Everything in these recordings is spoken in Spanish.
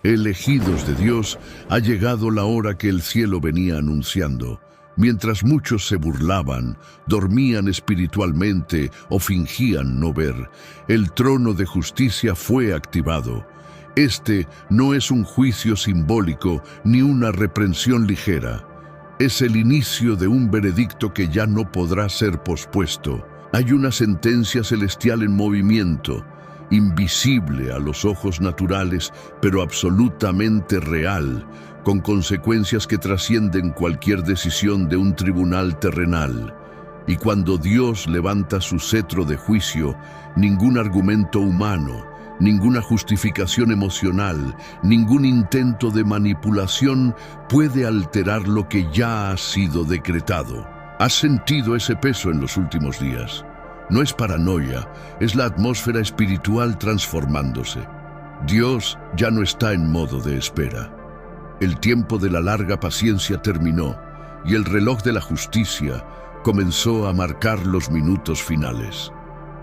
Elegidos de Dios, ha llegado la hora que el cielo venía anunciando. Mientras muchos se burlaban, dormían espiritualmente o fingían no ver, el trono de justicia fue activado. Este no es un juicio simbólico ni una reprensión ligera. Es el inicio de un veredicto que ya no podrá ser pospuesto. Hay una sentencia celestial en movimiento, invisible a los ojos naturales, pero absolutamente real, con consecuencias que trascienden cualquier decisión de un tribunal terrenal. Y cuando Dios levanta su cetro de juicio, ningún argumento humano, ninguna justificación emocional, ningún intento de manipulación puede alterar lo que ya ha sido decretado. ¿Has sentido ese peso en los últimos días? No es paranoia, es la atmósfera espiritual transformándose. Dios ya no está en modo de espera. El tiempo de la larga paciencia terminó y el reloj de la justicia comenzó a marcar los minutos finales.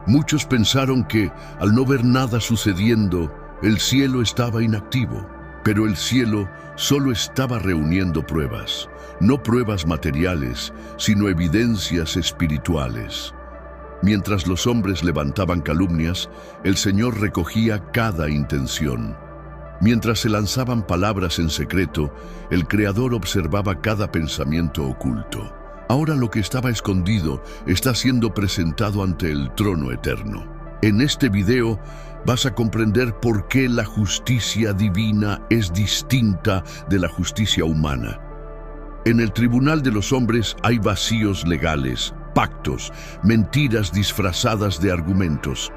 Muchos pensaron que, al no ver nada sucediendo, el cielo estaba inactivo, pero el cielo solo estaba reuniendo pruebas, no pruebas materiales, sino evidencias espirituales. Mientras los hombres levantaban calumnias, el Señor recogía cada intención. Mientras se lanzaban palabras en secreto, el Creador observaba cada pensamiento oculto. Ahora lo que estaba escondido está siendo presentado ante el trono eterno. En este video vas a comprender por qué la justicia divina es distinta de la justicia humana. En el tribunal de los hombres hay vacíos legales, pactos, mentiras disfrazadas de argumentos.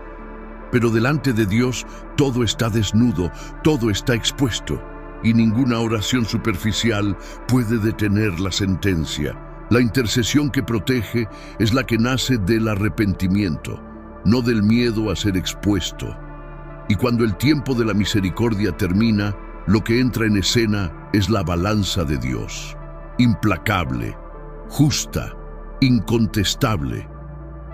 Pero delante de Dios todo está desnudo, todo está expuesto, y ninguna oración superficial puede detener la sentencia. La intercesión que protege es la que nace del arrepentimiento, no del miedo a ser expuesto. Y cuando el tiempo de la misericordia termina, lo que entra en escena es la balanza de Dios. Implacable, justa, incontestable.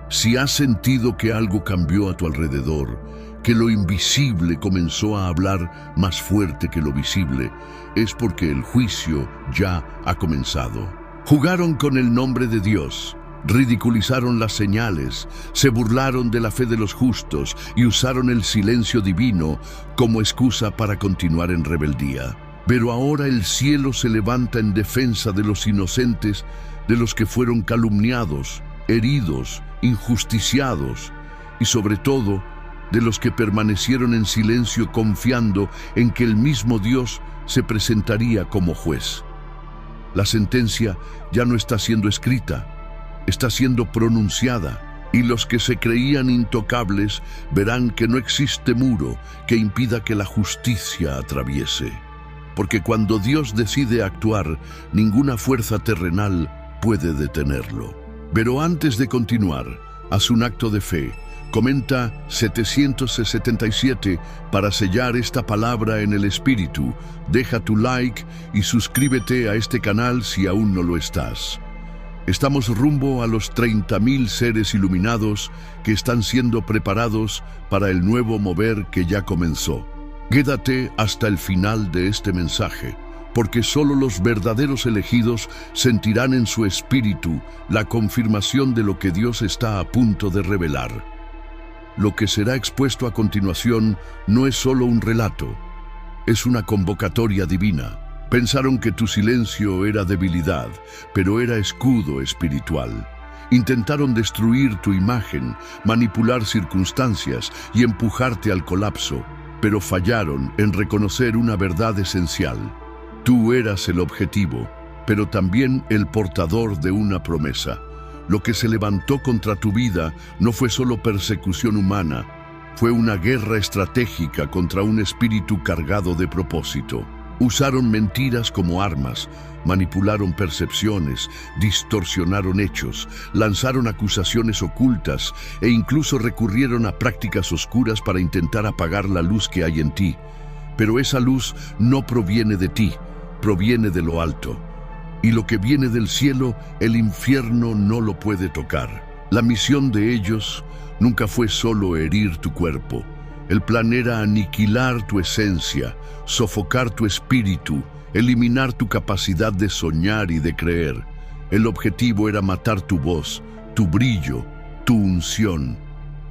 Si has sentido que algo cambió a tu alrededor, que lo invisible comenzó a hablar más fuerte que lo visible, es porque el juicio ya ha comenzado. Jugaron con el nombre de Dios, ridiculizaron las señales, se burlaron de la fe de los justos y usaron el silencio divino como excusa para continuar en rebeldía. Pero ahora el cielo se levanta en defensa de los inocentes, de los que fueron calumniados, heridos, injusticiados y sobre todo de los que permanecieron en silencio confiando en que el mismo Dios se presentaría como juez. La sentencia ya no está siendo escrita, está siendo pronunciada, y los que se creían intocables verán que no existe muro que impida que la justicia atraviese. Porque cuando Dios decide actuar, ninguna fuerza terrenal puede detenerlo. Pero antes de continuar, haz un acto de fe. Comenta 777 para sellar esta palabra en el espíritu. Deja tu like y suscríbete a este canal si aún no lo estás. Estamos rumbo a los 30.000 seres iluminados que están siendo preparados para el nuevo mover que ya comenzó. Quédate hasta el final de este mensaje, porque solo los verdaderos elegidos sentirán en su espíritu la confirmación de lo que Dios está a punto de revelar. Lo que será expuesto a continuación no es solo un relato, es una convocatoria divina. Pensaron que tu silencio era debilidad, pero era escudo espiritual. Intentaron destruir tu imagen, manipular circunstancias y empujarte al colapso, pero fallaron en reconocer una verdad esencial. Tú eras el objetivo, pero también el portador de una promesa. Lo que se levantó contra tu vida no fue solo persecución humana, fue una guerra estratégica contra un espíritu cargado de propósito. Usaron mentiras como armas, manipularon percepciones, distorsionaron hechos, lanzaron acusaciones ocultas e incluso recurrieron a prácticas oscuras para intentar apagar la luz que hay en ti. Pero esa luz no proviene de ti, proviene de lo alto. Y lo que viene del cielo, el infierno no lo puede tocar. La misión de ellos nunca fue solo herir tu cuerpo. El plan era aniquilar tu esencia, sofocar tu espíritu, eliminar tu capacidad de soñar y de creer. El objetivo era matar tu voz, tu brillo, tu unción.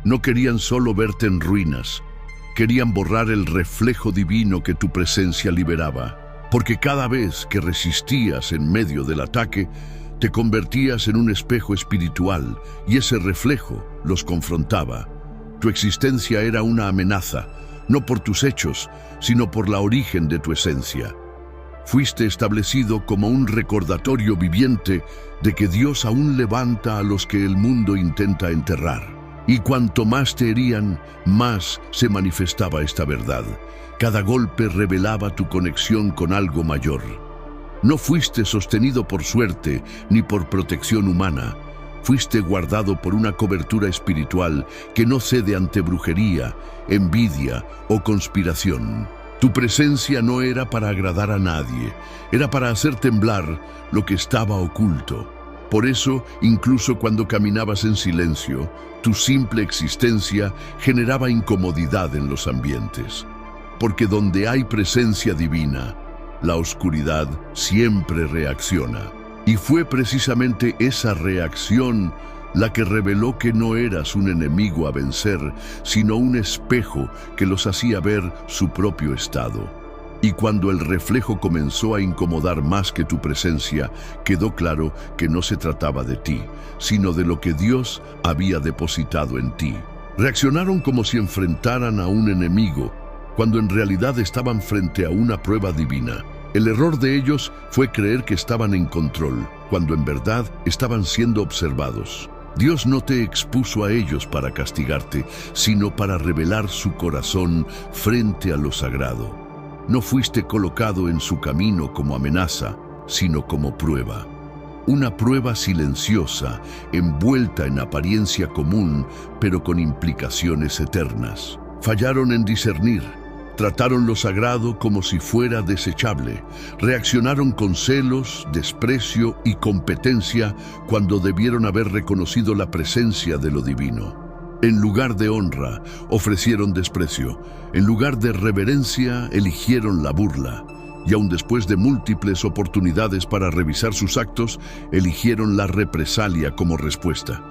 No querían solo verte en ruinas, querían borrar el reflejo divino que tu presencia liberaba. Porque cada vez que resistías en medio del ataque, te convertías en un espejo espiritual y ese reflejo los confrontaba. Tu existencia era una amenaza, no por tus hechos, sino por la origen de tu esencia. Fuiste establecido como un recordatorio viviente de que Dios aún levanta a los que el mundo intenta enterrar. Y cuanto más te herían, más se manifestaba esta verdad. Cada golpe revelaba tu conexión con algo mayor. No fuiste sostenido por suerte ni por protección humana. Fuiste guardado por una cobertura espiritual que no cede ante brujería, envidia o conspiración. Tu presencia no era para agradar a nadie, era para hacer temblar lo que estaba oculto. Por eso, incluso cuando caminabas en silencio, tu simple existencia generaba incomodidad en los ambientes. Porque donde hay presencia divina, la oscuridad siempre reacciona. Y fue precisamente esa reacción la que reveló que no eras un enemigo a vencer, sino un espejo que los hacía ver su propio estado. Y cuando el reflejo comenzó a incomodar más que tu presencia, quedó claro que no se trataba de ti, sino de lo que Dios había depositado en ti. Reaccionaron como si enfrentaran a un enemigo, cuando en realidad estaban frente a una prueba divina. El error de ellos fue creer que estaban en control, cuando en verdad estaban siendo observados. Dios no te expuso a ellos para castigarte, sino para revelar su corazón frente a lo sagrado. No fuiste colocado en su camino como amenaza, sino como prueba. Una prueba silenciosa, envuelta en apariencia común, pero con implicaciones eternas. Fallaron en discernir. Trataron lo sagrado como si fuera desechable. Reaccionaron con celos, desprecio y competencia cuando debieron haber reconocido la presencia de lo divino. En lugar de honra, ofrecieron desprecio. En lugar de reverencia, eligieron la burla. Y aun después de múltiples oportunidades para revisar sus actos, eligieron la represalia como respuesta.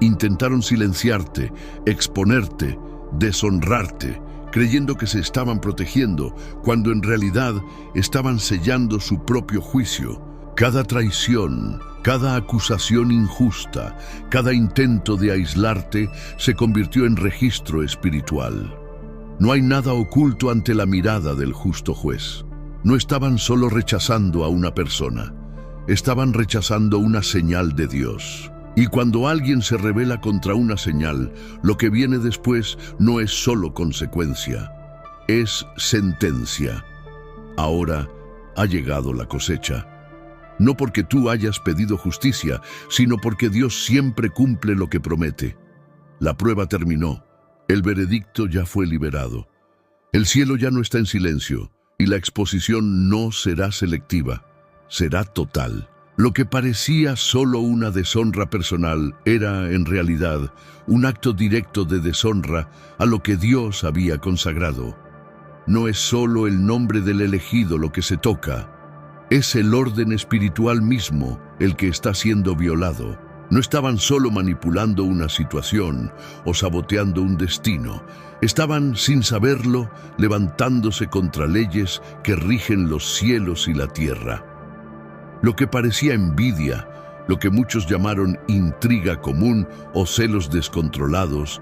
Intentaron silenciarte, exponerte, deshonrarte, creyendo que se estaban protegiendo, cuando en realidad estaban sellando su propio juicio. Cada traición, cada acusación injusta, cada intento de aislarte se convirtió en registro espiritual. No hay nada oculto ante la mirada del justo juez. No estaban solo rechazando a una persona, estaban rechazando una señal de Dios. Y cuando alguien se rebela contra una señal, lo que viene después no es solo consecuencia, es sentencia. Ahora ha llegado la cosecha. No porque tú hayas pedido justicia, sino porque Dios siempre cumple lo que promete. La prueba terminó, el veredicto ya fue liberado. El cielo ya no está en silencio, y la exposición no será selectiva, será total. Lo que parecía solo una deshonra personal era, en realidad, un acto directo de deshonra a lo que Dios había consagrado. No es solo el nombre del elegido lo que se toca, es el orden espiritual mismo el que está siendo violado. No estaban solo manipulando una situación o saboteando un destino, estaban, sin saberlo, levantándose contra leyes que rigen los cielos y la tierra. Lo que parecía envidia, lo que muchos llamaron intriga común o celos descontrolados,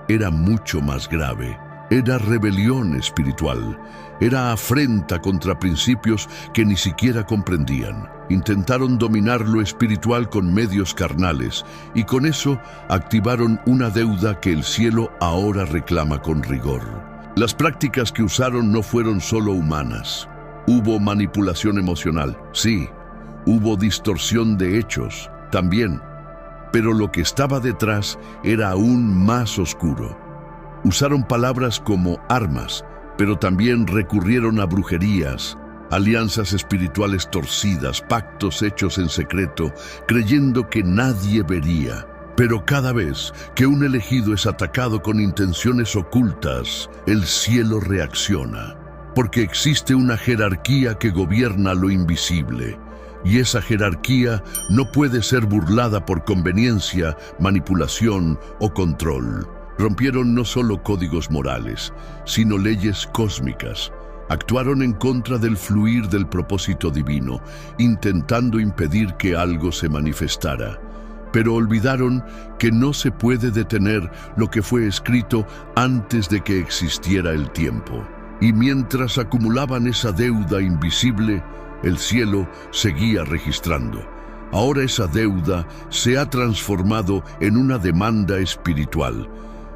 era mucho más grave. Era rebelión espiritual, era afrenta contra principios que ni siquiera comprendían. Intentaron dominar lo espiritual con medios carnales y con eso activaron una deuda que el cielo ahora reclama con rigor. Las prácticas que usaron no fueron solo humanas. Hubo manipulación emocional, sí. Hubo distorsión de hechos, también, pero lo que estaba detrás era aún más oscuro. Usaron palabras como armas, pero también recurrieron a brujerías, alianzas espirituales torcidas, pactos hechos en secreto, creyendo que nadie vería. Pero cada vez que un elegido es atacado con intenciones ocultas, el cielo reacciona, porque existe una jerarquía que gobierna lo invisible, y esa jerarquía no puede ser burlada por conveniencia, manipulación o control. Rompieron no solo códigos morales, sino leyes cósmicas. Actuaron en contra del fluir del propósito divino, intentando impedir que algo se manifestara. Pero olvidaron que no se puede detener lo que fue escrito antes de que existiera el tiempo. Y mientras acumulaban esa deuda invisible, el cielo seguía registrando. Ahora esa deuda se ha transformado en una demanda espiritual.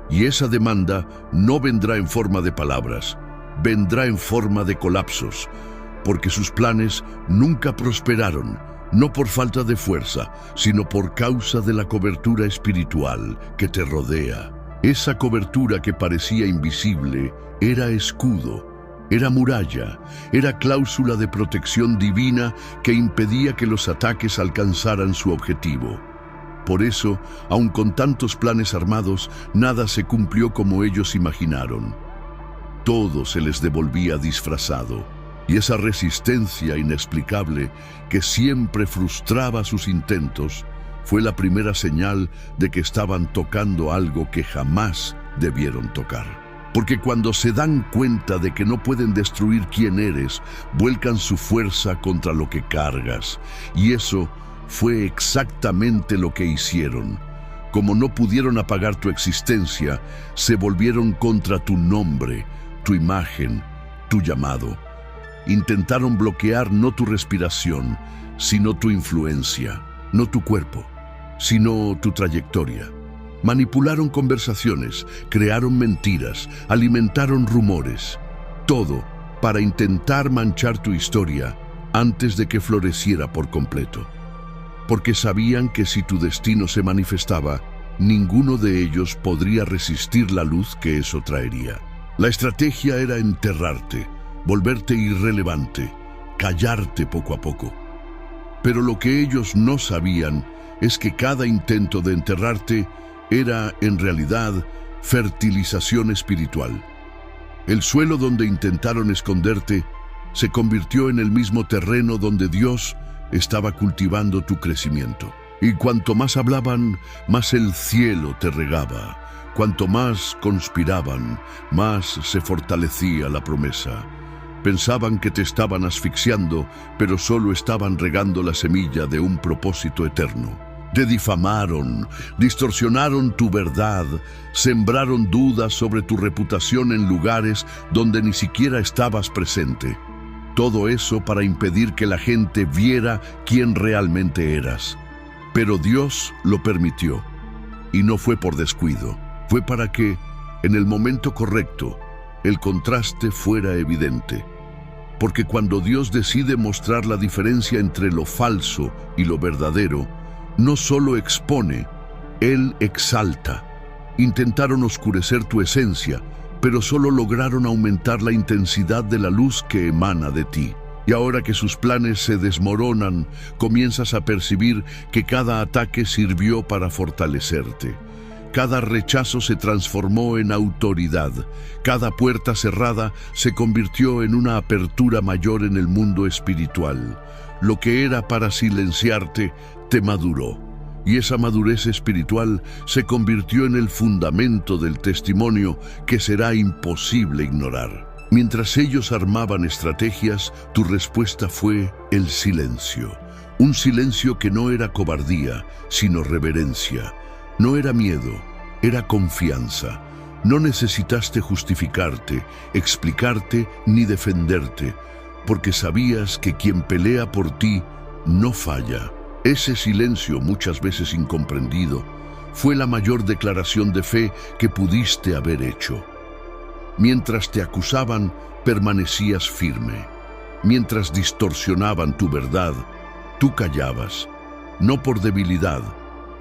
Y esa demanda no vendrá en forma de palabras, vendrá en forma de colapsos, porque sus planes nunca prosperaron, no por falta de fuerza, sino por causa de la cobertura espiritual que te rodea. Esa cobertura que parecía invisible era escudo, era muralla, era cláusula de protección divina que impedía que los ataques alcanzaran su objetivo. Por eso, aun con tantos planes armados, nada se cumplió como ellos imaginaron. Todo se les devolvía disfrazado, y esa resistencia inexplicable que siempre frustraba sus intentos fue la primera señal de que estaban tocando algo que jamás debieron tocar. Porque cuando se dan cuenta de que no pueden destruir quién eres, vuelcan su fuerza contra lo que cargas. Y eso fue exactamente lo que hicieron. Como no pudieron apagar tu existencia, se volvieron contra tu nombre, tu imagen, tu llamado. Intentaron bloquear no tu respiración, sino tu influencia, no tu cuerpo, sino tu trayectoria. Manipularon conversaciones, crearon mentiras, alimentaron rumores. Todo para intentar manchar tu historia antes de que floreciera por completo. Porque sabían que si tu destino se manifestaba, ninguno de ellos podría resistir la luz que eso traería. La estrategia era enterrarte, volverte irrelevante, callarte poco a poco. Pero lo que ellos no sabían es que cada intento de enterrarte era, en realidad, fertilización espiritual. El suelo donde intentaron esconderte se convirtió en el mismo terreno donde Dios estaba cultivando tu crecimiento. Y cuanto más hablaban, más el cielo te regaba. Cuanto más conspiraban, más se fortalecía la promesa. Pensaban que te estaban asfixiando, pero solo estaban regando la semilla de un propósito eterno. Te difamaron, distorsionaron tu verdad, sembraron dudas sobre tu reputación en lugares donde ni siquiera estabas presente. Todo eso para impedir que la gente viera quién realmente eras. Pero Dios lo permitió, y no fue por descuido. Fue para que, en el momento correcto, el contraste fuera evidente. Porque cuando Dios decide mostrar la diferencia entre lo falso y lo verdadero, no solo expone, Él exalta. Intentaron oscurecer tu esencia, pero solo lograron aumentar la intensidad de la luz que emana de ti. Y ahora que sus planes se desmoronan, comienzas a percibir que cada ataque sirvió para fortalecerte. Cada rechazo se transformó en autoridad. Cada puerta cerrada se convirtió en una apertura mayor en el mundo espiritual. Lo que era para silenciarte, te maduró. Y esa madurez espiritual se convirtió en el fundamento del testimonio que será imposible ignorar. Mientras ellos armaban estrategias, tu respuesta fue el silencio. Un silencio que no era cobardía, sino reverencia. No era miedo, era confianza. No necesitaste justificarte, explicarte ni defenderte, porque sabías que quien pelea por ti no falla. Ese silencio, muchas veces incomprendido, fue la mayor declaración de fe que pudiste haber hecho. Mientras te acusaban, permanecías firme. Mientras distorsionaban tu verdad, tú callabas, no por debilidad,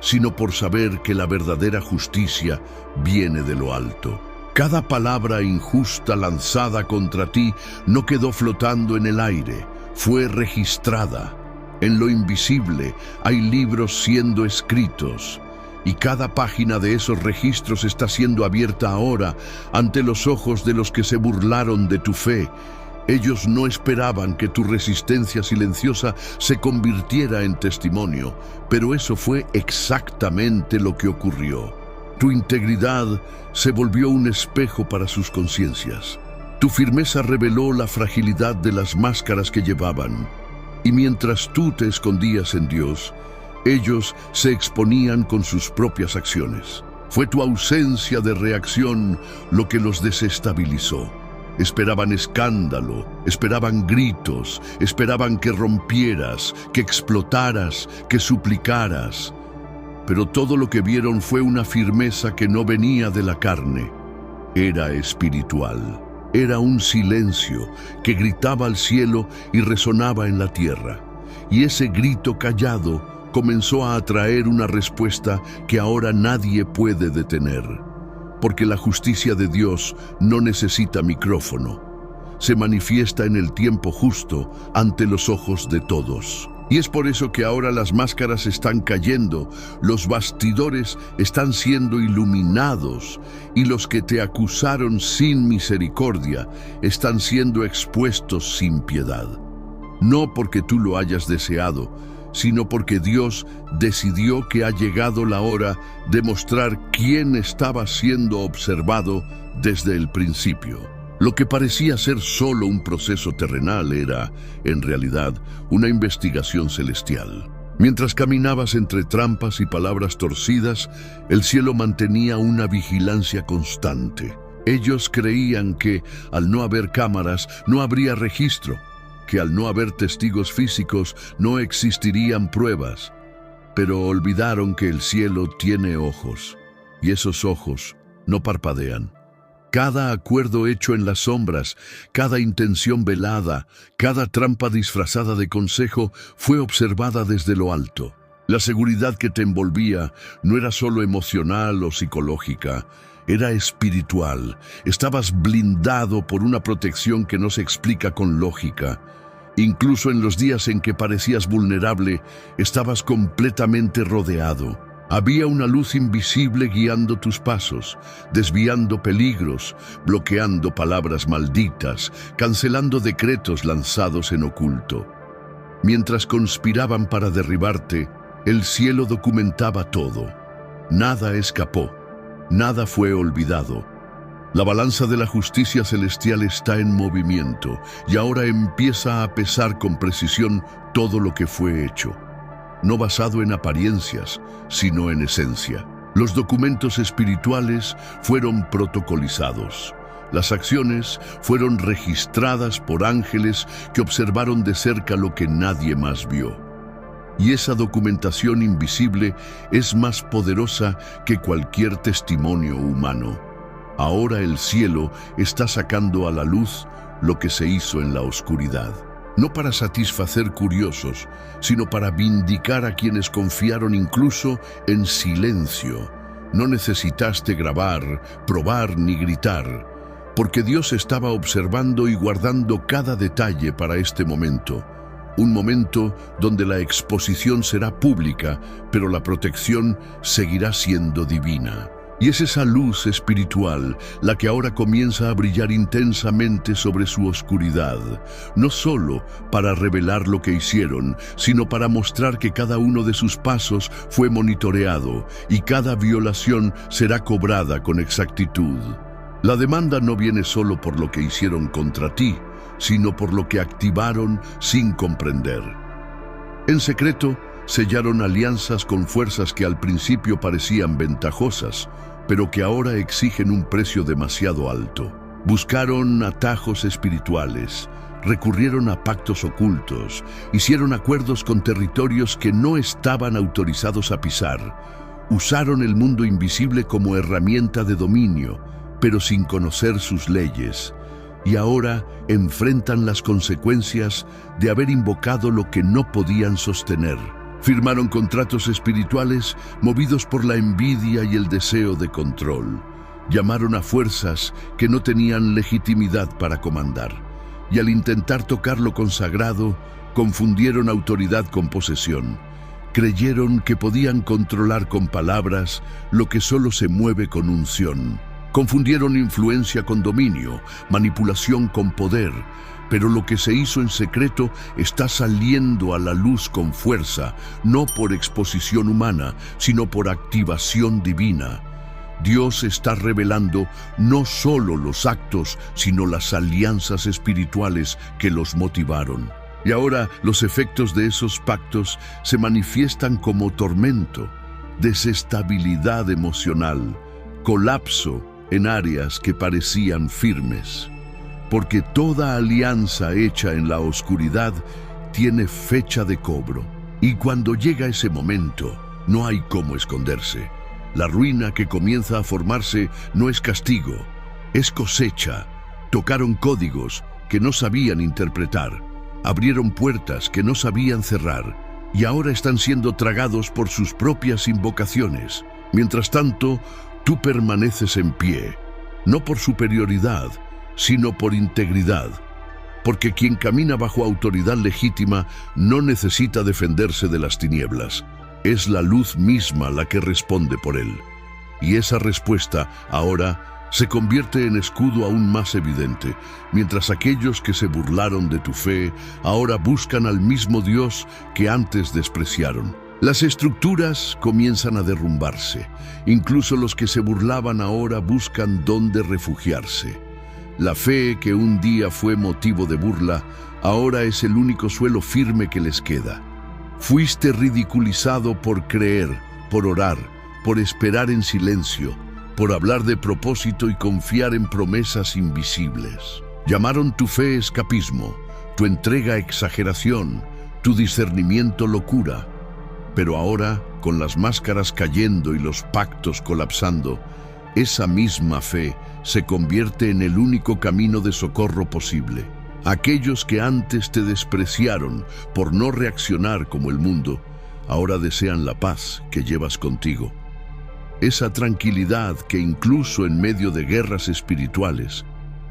sino por saber que la verdadera justicia viene de lo alto. Cada palabra injusta lanzada contra ti no quedó flotando en el aire, fue registrada. En lo invisible hay libros siendo escritos, y cada página de esos registros está siendo abierta ahora ante los ojos de los que se burlaron de tu fe. Ellos no esperaban que tu resistencia silenciosa se convirtiera en testimonio, pero eso fue exactamente lo que ocurrió. Tu integridad se volvió un espejo para sus conciencias. Tu firmeza reveló la fragilidad de las máscaras que llevaban, y mientras tú te escondías en Dios, ellos se exponían con sus propias acciones. Fue tu ausencia de reacción lo que los desestabilizó. Esperaban escándalo, esperaban gritos, esperaban que rompieras, que explotaras, que suplicaras. Pero todo lo que vieron fue una firmeza que no venía de la carne. Era espiritual. Era un silencio que gritaba al cielo y resonaba en la tierra. Y ese grito callado comenzó a atraer una respuesta que ahora nadie puede detener. Porque la justicia de Dios no necesita micrófono. Se manifiesta en el tiempo justo ante los ojos de todos. Y es por eso que ahora las máscaras están cayendo, los bastidores están siendo iluminados y los que te acusaron sin misericordia están siendo expuestos sin piedad. No porque tú lo hayas deseado, sino porque Dios decidió que ha llegado la hora de mostrar quién estaba siendo observado desde el principio. Lo que parecía ser solo un proceso terrenal era, en realidad, una investigación celestial. Mientras caminabas entre trampas y palabras torcidas, el cielo mantenía una vigilancia constante. Ellos creían que, al no haber cámaras, no habría registro, que al no haber testigos físicos no existirían pruebas, pero olvidaron que el cielo tiene ojos, y esos ojos no parpadean. Cada acuerdo hecho en las sombras, cada intención velada, cada trampa disfrazada de consejo fue observada desde lo alto. La seguridad que te envolvía no era solo emocional o psicológica, era espiritual. Estabas blindado por una protección que no se explica con lógica. Incluso en los días en que parecías vulnerable, estabas completamente rodeado. Había una luz invisible guiando tus pasos, desviando peligros, bloqueando palabras malditas, cancelando decretos lanzados en oculto. Mientras conspiraban para derribarte, el cielo documentaba todo. Nada escapó, nada fue olvidado. La balanza de la justicia celestial está en movimiento y ahora empieza a pesar con precisión todo lo que fue hecho. No basado en apariencias, sino en esencia. Los documentos espirituales fueron protocolizados. Las acciones fueron registradas por ángeles que observaron de cerca lo que nadie más vio. Y esa documentación invisible es más poderosa que cualquier testimonio humano. Ahora el cielo está sacando a la luz lo que se hizo en la oscuridad. No para satisfacer curiosos, sino para vindicar a quienes confiaron incluso en silencio. No necesitaste grabar, probar ni gritar, porque Dios estaba observando y guardando cada detalle para este momento. Un momento donde la exposición será pública, pero la protección seguirá siendo divina. Y es esa luz espiritual la que ahora comienza a brillar intensamente sobre su oscuridad, no solo para revelar lo que hicieron, sino para mostrar que cada uno de sus pasos fue monitoreado y cada violación será cobrada con exactitud. La demanda no viene solo por lo que hicieron contra ti, sino por lo que activaron sin comprender. En secreto, sellaron alianzas con fuerzas que al principio parecían ventajosas, pero que ahora exigen un precio demasiado alto. Buscaron atajos espirituales, recurrieron a pactos ocultos, hicieron acuerdos con territorios que no estaban autorizados a pisar. Usaron el mundo invisible como herramienta de dominio, pero sin conocer sus leyes. Y ahora enfrentan las consecuencias de haber invocado lo que no podían sostener. Firmaron contratos espirituales movidos por la envidia y el deseo de control. Llamaron a fuerzas que no tenían legitimidad para comandar. Y al intentar tocar lo consagrado, confundieron autoridad con posesión. Creyeron que podían controlar con palabras lo que solo se mueve con unción. Confundieron influencia con dominio, manipulación con poder, pero lo que se hizo en secreto está saliendo a la luz con fuerza, no por exposición humana, sino por activación divina. Dios está revelando no solo los actos, sino las alianzas espirituales que los motivaron. Y ahora los efectos de esos pactos se manifiestan como tormento, desestabilidad emocional, colapso en áreas que parecían firmes. Porque toda alianza hecha en la oscuridad tiene fecha de cobro. Y cuando llega ese momento, no hay cómo esconderse. La ruina que comienza a formarse no es castigo, es cosecha. Tocaron códigos que no sabían interpretar, abrieron puertas que no sabían cerrar, y ahora están siendo tragados por sus propias invocaciones. Mientras tanto, tú permaneces en pie, no por superioridad, sino por integridad, porque quien camina bajo autoridad legítima no necesita defenderse de las tinieblas. Es la luz misma la que responde por él. Y esa respuesta ahora se convierte en escudo aún más evidente, mientras aquellos que se burlaron de tu fe ahora buscan al mismo Dios que antes despreciaron. Las estructuras comienzan a derrumbarse. Incluso los que se burlaban ahora buscan dónde refugiarse. La fe que un día fue motivo de burla, ahora es el único suelo firme que les queda. Fuiste ridiculizado por creer, por orar, por esperar en silencio, por hablar de propósito y confiar en promesas invisibles. Llamaron tu fe escapismo, tu entrega exageración, tu discernimiento locura. Pero ahora, con las máscaras cayendo y los pactos colapsando, esa misma fe se convierte en el único camino de socorro posible. Aquellos que antes te despreciaron por no reaccionar como el mundo, ahora desean la paz que llevas contigo. Esa tranquilidad que incluso en medio de guerras espirituales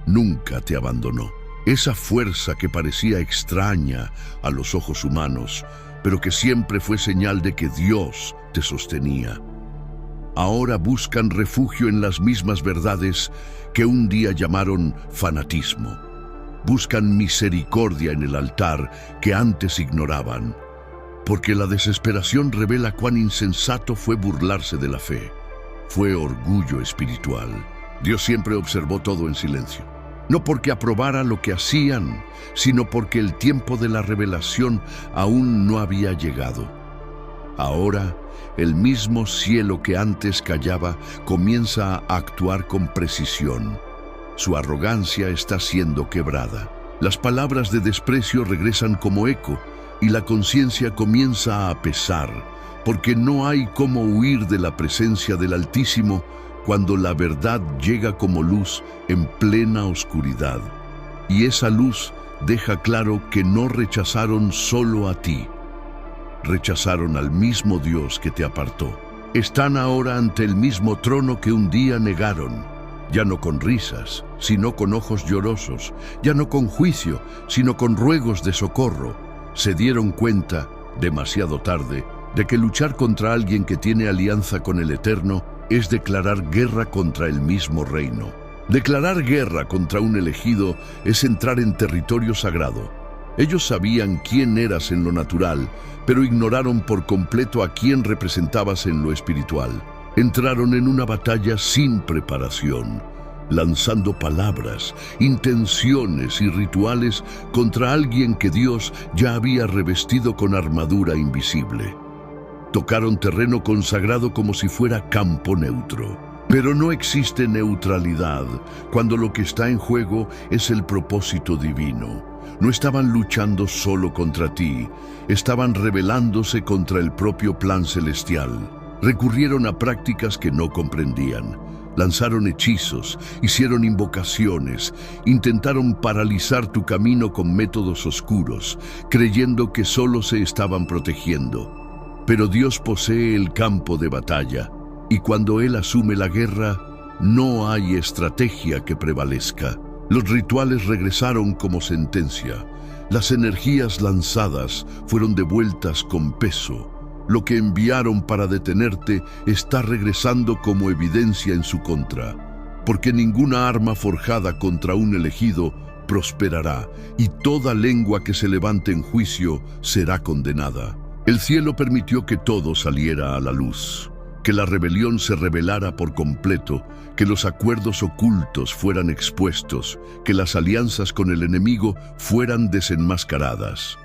nunca te abandonó. Esa fuerza que parecía extraña a los ojos humanos, pero que siempre fue señal de que Dios te sostenía. Ahora buscan refugio en las mismas verdades que un día llamaron fanatismo. Buscan misericordia en el altar que antes ignoraban, porque la desesperación revela cuán insensato fue burlarse de la fe. Fue orgullo espiritual. Dios siempre observó todo en silencio, no porque aprobara lo que hacían, sino porque el tiempo de la revelación aún no había llegado. Ahora, el mismo cielo que antes callaba comienza a actuar con precisión. Su arrogancia está siendo quebrada. Las palabras de desprecio regresan como eco y la conciencia comienza a pesar, porque no hay cómo huir de la presencia del Altísimo cuando la verdad llega como luz en plena oscuridad. Y esa luz deja claro que no rechazaron solo a ti, rechazaron al mismo Dios que te apartó. Están ahora ante el mismo trono que un día negaron. Ya no con risas, sino con ojos llorosos, ya no con juicio, sino con ruegos de socorro. Se dieron cuenta, demasiado tarde, de que luchar contra alguien que tiene alianza con el Eterno es declarar guerra contra el mismo reino. Declarar guerra contra un elegido es entrar en territorio sagrado. Ellos sabían quién eras en lo natural, pero ignoraron por completo a quién representabas en lo espiritual. Entraron en una batalla sin preparación, lanzando palabras, intenciones y rituales contra alguien que Dios ya había revestido con armadura invisible. Tocaron terreno consagrado como si fuera campo neutro. Pero no existe neutralidad cuando lo que está en juego es el propósito divino. No estaban luchando solo contra ti, estaban rebelándose contra el propio plan celestial. Recurrieron a prácticas que no comprendían, lanzaron hechizos, hicieron invocaciones, intentaron paralizar tu camino con métodos oscuros, creyendo que solo se estaban protegiendo. Pero Dios posee el campo de batalla, y cuando Él asume la guerra, no hay estrategia que prevalezca. Los rituales regresaron como sentencia. Las energías lanzadas fueron devueltas con peso. Lo que enviaron para detenerte está regresando como evidencia en su contra, porque ninguna arma forjada contra un elegido prosperará, y toda lengua que se levante en juicio será condenada. El cielo permitió que todo saliera a la luz, que la rebelión se revelara por completo, que los acuerdos ocultos fueran expuestos, que las alianzas con el enemigo fueran desenmascaradas,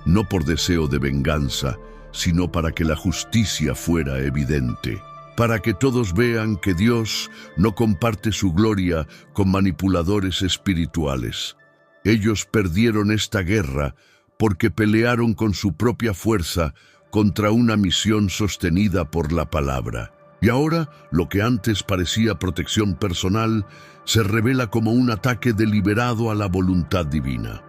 no por deseo de venganza, sino para que la justicia fuera evidente, para que todos vean que Dios no comparte su gloria con manipuladores espirituales. Ellos perdieron esta guerra porque pelearon con su propia fuerza contra una misión sostenida por la palabra. Y ahora, lo que antes parecía protección personal, se revela como un ataque deliberado a la voluntad divina.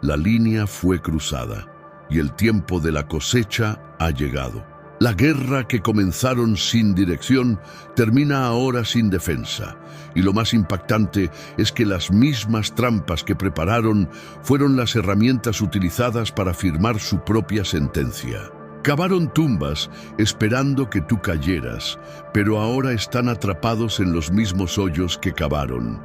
La línea fue cruzada, y el tiempo de la cosecha ha llegado. La guerra que comenzaron sin dirección termina ahora sin defensa. Y lo más impactante es que las mismas trampas que prepararon fueron las herramientas utilizadas para firmar su propia sentencia. Cavaron tumbas esperando que tú cayeras, pero ahora están atrapados en los mismos hoyos que cavaron.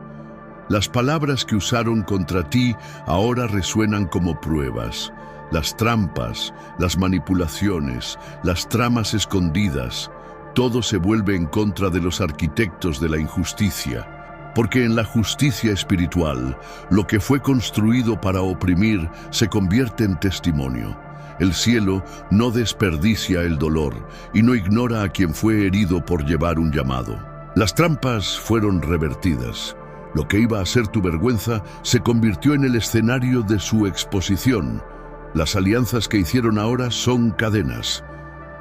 Las palabras que usaron contra ti ahora resuenan como pruebas. Las trampas, las manipulaciones, las tramas escondidas, todo se vuelve en contra de los arquitectos de la injusticia. Porque en la justicia espiritual, lo que fue construido para oprimir se convierte en testimonio. El cielo no desperdicia el dolor y no ignora a quien fue herido por llevar un llamado. Las trampas fueron revertidas. Lo que iba a ser tu vergüenza se convirtió en el escenario de su exposición. Las alianzas que hicieron ahora son cadenas.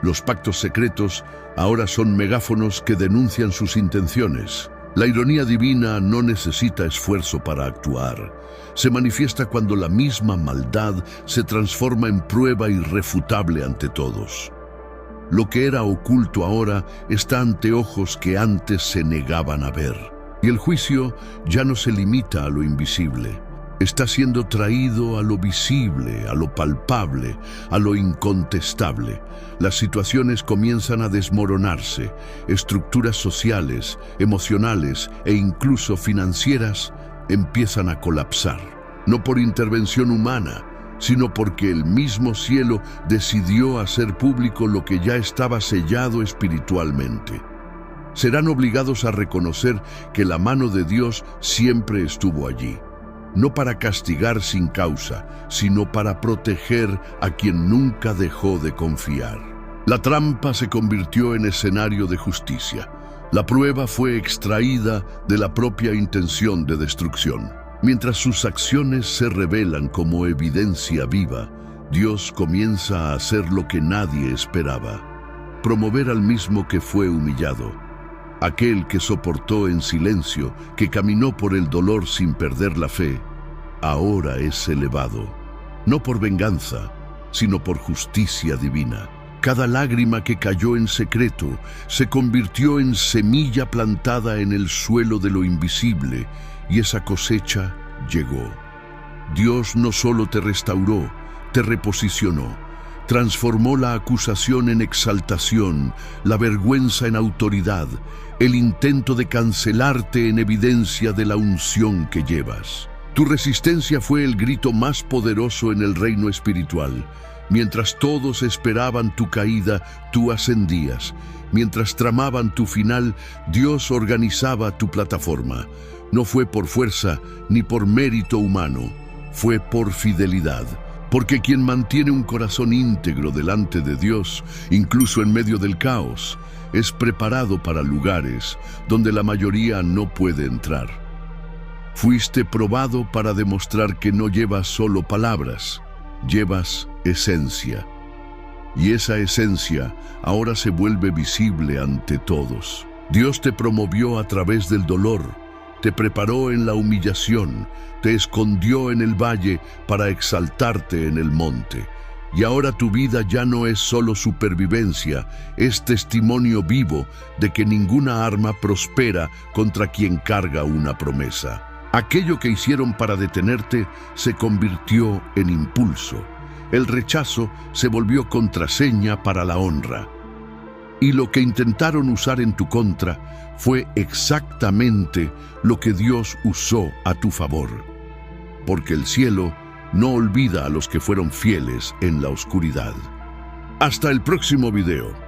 Los pactos secretos ahora son megáfonos que denuncian sus intenciones. La ironía divina no necesita esfuerzo para actuar. Se manifiesta cuando la misma maldad se transforma en prueba irrefutable ante todos. Lo que era oculto ahora está ante ojos que antes se negaban a ver. Y el juicio ya no se limita a lo invisible. Está siendo traído a lo visible, a lo palpable, a lo incontestable. Las situaciones comienzan a desmoronarse. Estructuras sociales, emocionales e incluso financieras empiezan a colapsar. No por intervención humana, sino porque el mismo cielo decidió hacer público lo que ya estaba sellado espiritualmente. Serán obligados a reconocer que la mano de Dios siempre estuvo allí. No para castigar sin causa, sino para proteger a quien nunca dejó de confiar. La trampa se convirtió en escenario de justicia. La prueba fue extraída de la propia intención de destrucción. Mientras sus acciones se revelan como evidencia viva, Dios comienza a hacer lo que nadie esperaba: promover al mismo que fue humillado. Aquel que soportó en silencio, que caminó por el dolor sin perder la fe, ahora es elevado, no por venganza, sino por justicia divina. Cada lágrima que cayó en secreto se convirtió en semilla plantada en el suelo de lo invisible, y esa cosecha llegó. Dios no solo te restauró, te reposicionó. Transformó la acusación en exaltación, la vergüenza en autoridad, el intento de cancelarte en evidencia de la unción que llevas. Tu resistencia fue el grito más poderoso en el reino espiritual. Mientras todos esperaban tu caída, tú ascendías. Mientras tramaban tu final, Dios organizaba tu plataforma. No fue por fuerza ni por mérito humano, fue por fidelidad. Porque quien mantiene un corazón íntegro delante de Dios, incluso en medio del caos, es preparado para lugares donde la mayoría no puede entrar. Fuiste probado para demostrar que no llevas solo palabras, llevas esencia. Y esa esencia ahora se vuelve visible ante todos. Dios te promovió a través del dolor, te preparó en la humillación, te escondió en el valle para exaltarte en el monte. Y ahora tu vida ya no es solo supervivencia, es testimonio vivo de que ninguna arma prospera contra quien carga una promesa. Aquello que hicieron para detenerte se convirtió en impulso. el rechazo se volvió contraseña para la honra. Y lo que intentaron usar en tu contra fue exactamente lo que Dios usó a tu favor. Porque el cielo no olvida a los que fueron fieles en la oscuridad. Hasta el próximo video.